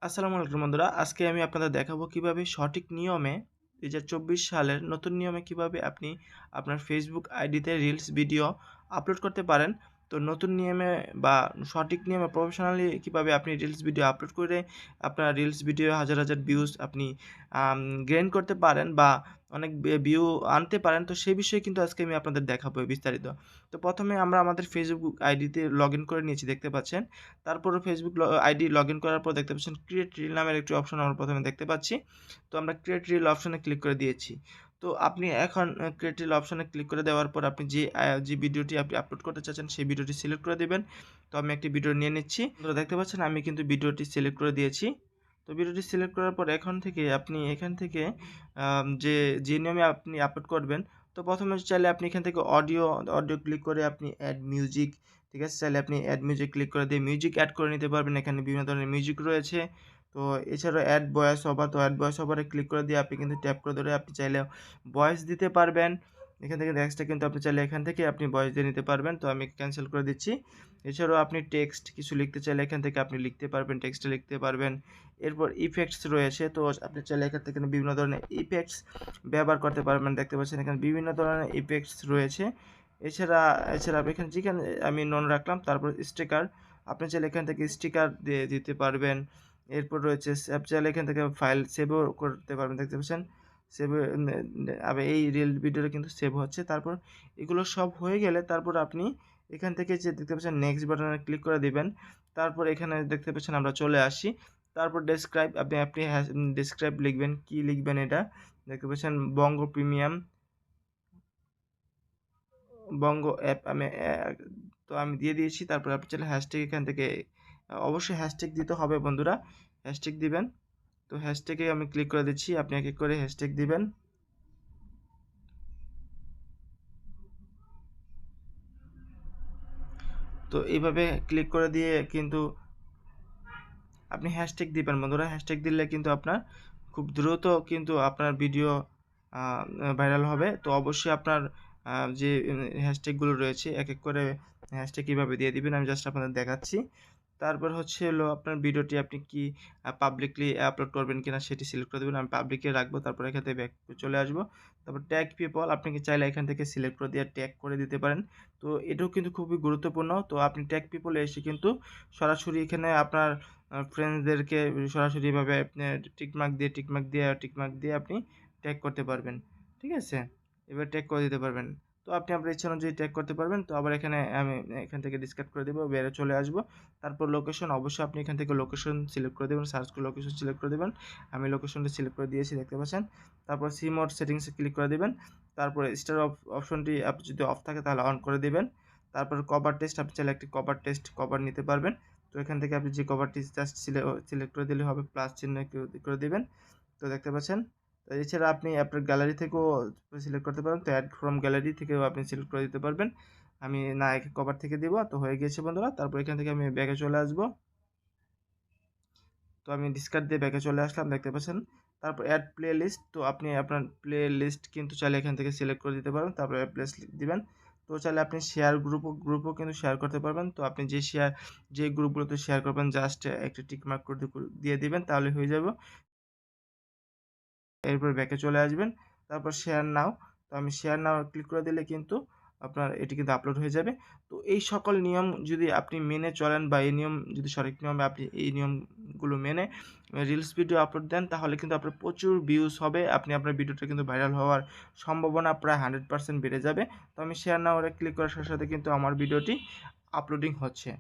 আসসালামু আলাইকুম বন্ধুরা। আজকে আমি আপনাদের দেখাবো কিভাবে সঠিক নিয়মে ২০২৪ সালের নতুন নিয়মে কিভাবে আপনি আপনার Facebook আইডিতে রিলস ভিডিও আপলোড করতে পারেন। তো নতুন নিয়মে বা সঠিক নিয়মে প্রফেশনালি কিভাবে আপনি রিলস ভিডিও আপলোড করে আপনার রিলস ভিডিও হাজার, হাজার ভিউজ আপনি গেইন করতে পারেন বা অনেক ভিউ আনতে পারেন। তো সেই বিষয়ে কিন্তু আজকে আমি আপনাদের দেখাবো বিস্তারিত। তো ১ম এ আমরা আমাদের Facebook আইডিতে লগইন করে নিয়েছি দেখতে পাচ্ছেন। তারপরে ফেসবুক আইডি লগইন করার পর দেখতে পাচ্ছেন ক্রিয়েট রিল নামের একটি অপশন আমরা প্রথমে দেখতে পাচ্ছি। তো আমরা ক্রিয়েট রিল অপশনে ক্লিক করে দিয়েছি। তো আপনি এখন ক্রিয়েট রিল অপশনে ক্লিক করে দেওয়ার পর আপনি যে ভিডিওটি আপনি আপলোড করতে চাচ্ছেন সেই ভিডিওটি সিলেক্ট করে দিবেন। তো আমি একটি ভিডিও নিয়ে নিচ্ছি। তো দেখতে পাচ্ছেন আমি কিন্তু ভিডিওটি সিলেক্ট করে দিয়েছি। তো ভিডিওটি সিলেক্ট করার পর এখন থেকে আপনি এখান থেকে যে নিয়মে আপনি আপলোড করবেন, তো প্রথমে চাইলে আপনি এখান থেকে অডিও ক্লিক করে আপনি অ্যাড মিউজিক, ঠিক আছে? চাইলে আপনি অ্যাড মিউজিক ক্লিক করে দিয়ে মিউজিক এড করে নিতে পারবেন। এখানে বিভিন্ন ধরনের মিউজিক রয়েছে। তো এছাড়াও অ্যাড ভয়েস ওভার, তো অ্যাড ভয়েস ওভারে ক্লিক করে দিয়ে আপনি কিন্তু ট্যাপ করে ধরে আপনি চাইলে ভয়েস দিতে পারবেন। এখান থেকে নেক্সটে কিন্তু আপনি চাইলে এখান থেকে আপনি ভয়েস দিয়ে নিতে পারবেন। তো আমি ক্যানসেল করে দিচ্ছি। এছাড়াও আপনি টেক্সট কিছু লিখতে চাইলে এখান থেকে আপনি লিখতে পারবেন, টেক্সটে লিখতে পারবেন। এরপর ইফেক্টস রয়েছে। তো আপনি চাইলে এখান থেকে বিভিন্ন ধরনের ইফেক্টস ব্যবহার করতে পারবেন। দেখতে পাচ্ছেন এখানে বিভিন্ন ধরনের ইফেক্টস রয়েছে। এছাড়া এছাড়া এখানে যেখানে আমি নন রাখলাম, তারপর স্টিকার, আপনি চাইলে এখান থেকে স্টিকার দিয়ে দিতে পারবেন। এরপর রয়েছে আপনি চাইলে এখান থেকে ফাইল সেভও করতে পারবেন। দেখতে পাচ্ছেন সেভ আবার এই রিল ভিডিওটা কিন্তু সেভ হচ্ছে। তারপর এগুলো সব হয়ে গেলে তারপর আপনি এখান থেকে যে দেখতে পাচ্ছেন নেক্সট বাটনে ক্লিক করে দিবেন। তারপর এখানে দেখতে পাচ্ছেন আমরা চলে আসি। তারপর ডেসক্রাইব আপনি ডেসক্রাইব লিখবেন। কি লিখবেন এটা? দেখতে পাচ্ছেন বঙ্গ প্রিমিয়াম বঙ্গ অ্যাপ তো আমি দিয়ে দিয়েছি। তারপর আপনি চাইলে হ্যাশট্যাগ এখান থেকে অবশ্যই হ্যাশট্যাগ দিতে হবে বন্ধুরা। হ্যাশট্যাগ দিবেন। তো হ্যাশট্যাগে আমি ক্লিক করে দিচ্ছি। আপনি এক, এক করে হ্যাশট্যাগ দিবেন। তো এইভাবে ক্লিক করে দিয়ে কিন্তু আপনি হ্যাশট্যাগ দিবেন বন্ধুরা। হ্যাশট্যাগ দিলে কিন্তু আপনার খুব দ্রুত কিন্তু আপনার ভিডিও আ ভাইরাল হবে। তো অবশ্যই আপনার যে হ্যাশট্যাগুলো রয়েছে এক, এক করে হ্যাশট্যাগ কিভাবে দিয়ে দিবেন আমি জাস্ট আপনাদের দেখাচ্ছি। তারপর হচ্ছে হলো আপনার ভিডিওটি আপনি কি পাবলিকলি আপলোড করবেন কিনা সেটি সিলেক্ট করে দিবেন। আমি পাবলিকে রাখবো। তারপর এখান থেকে ব্যাক চলে আসবো। তারপর ট্যাগ পিপল আপনি কি চাইলে এখান থেকে সিলেক্ট করে দিয়ে ট্যাগ করে দিতে পারেন। তো এটাও কিন্তু খুবই গুরুত্বপূর্ণ। তো আপনি ট্যাগ পিপল এ এসে কিন্তু সরাসরি এখানে আপনার ফ্রেন্ডসদেরকে সরাসরি এভাবে আপনি টিক মার্ক দিয়ে আপনি ট্যাগ করতে পারবেন। ঠিক আছে? এবার ট্যাগ করে দিতে পারবেন। তো আপনি আপনার ইচ্ছা অনুযায়ী ট্যাগ করতে পারবেন। তো আবার এখানে আমি এখান থেকে ডিসকার্ড করে দেব, বের চলে আসবো। তারপর লোকেশন অবশ্যই আপনি এখান থেকে লোকেশন সিলেক্ট করে দেবেন, সার্চ করে লোকেশন সিলেক্ট করে দেবেন। আমি লোকেশনটা সিলেক্ট করে দিয়েছি দেখতে পাচ্ছেন। তারপর সি মোড সেটিংসে ক্লিক করে দিবেন। তারপরে স্টার অপশনটি আপনি যদি অফ থাকে তাহলে অন করে দিবেন। তারপর কভার টেক্সট আপনি চাইলে একটি কভার নিতে পারবেন। তো এখান থেকে আপনি যে কভারটি জাস্ট সিলেক্ট করে দিলে হবে, প্লাস চিহ্ন করে দিবেন। তো দেখতে পাচ্ছেন। তো এছাড়া আপনি আপনার গ্যালারি থেকেও সিলেক্ট করতে পারেন। তো অ্যাড ফ্রম গ্যালারি থেকেও আপনি সিলেক্ট করে দিতে পারবেন। আমি না কভার থেকে দিব। তো হয়ে গিয়েছে বন্ধুরা। তারপর এখান থেকে আমি ব্যাকে চলে আসবো। তো আমি ডিসকার্ড দিয়ে ব্যাকে চলে আসলাম দেখতে পাচ্ছেন। তারপর অ্যাড প্লে লিস্ট, তো আপনি আপনার প্লে লিস্ট কিন্তু চাইলে এখান থেকে সিলেক্ট করে দিতে পারেন। তারপর অ্যাড প্লে লিস্ট দিবেন। তো চাইলে আপনি শেয়ার গ্রুপও কিন্তু শেয়ার করতে পারবেন। তো আপনি যে গ্রুপগুলোতে শেয়ার করবেন জাস্ট একটা টিক মার্ক করে দিয়ে দিবেন তাহলে হয়ে যাবে। এরপর ব্যাকে চলে আসবেন। তারপর শেয়ার নাও। তো আমি শেয়ার নাও ক্লিক করে দিলে কিন্তু আপনার এটি কিন্তু আপলোড হয়ে যাবে। তো এই সকল নিয়ম যদি আপনি মেনে চলেন বা এই নিয়ম যদি সঠিক নিয়মে আপনি এই নিয়মগুলো মেনে রিলস ভিডিও আপলোড দেন তাহলে কিন্তু আপনার প্রচুর ভিউজ হবে। আপনি আপনার ভিডিওটা কিন্তু ভাইরাল হওয়ার সম্ভাবনা প্রায় 100% বেড়ে যাবে। তো আমি শেয়ার নাও ক্লিক করার সাথে, সাথে কিন্তু আমার ভিডিওটি আপলোডিং হচ্ছে।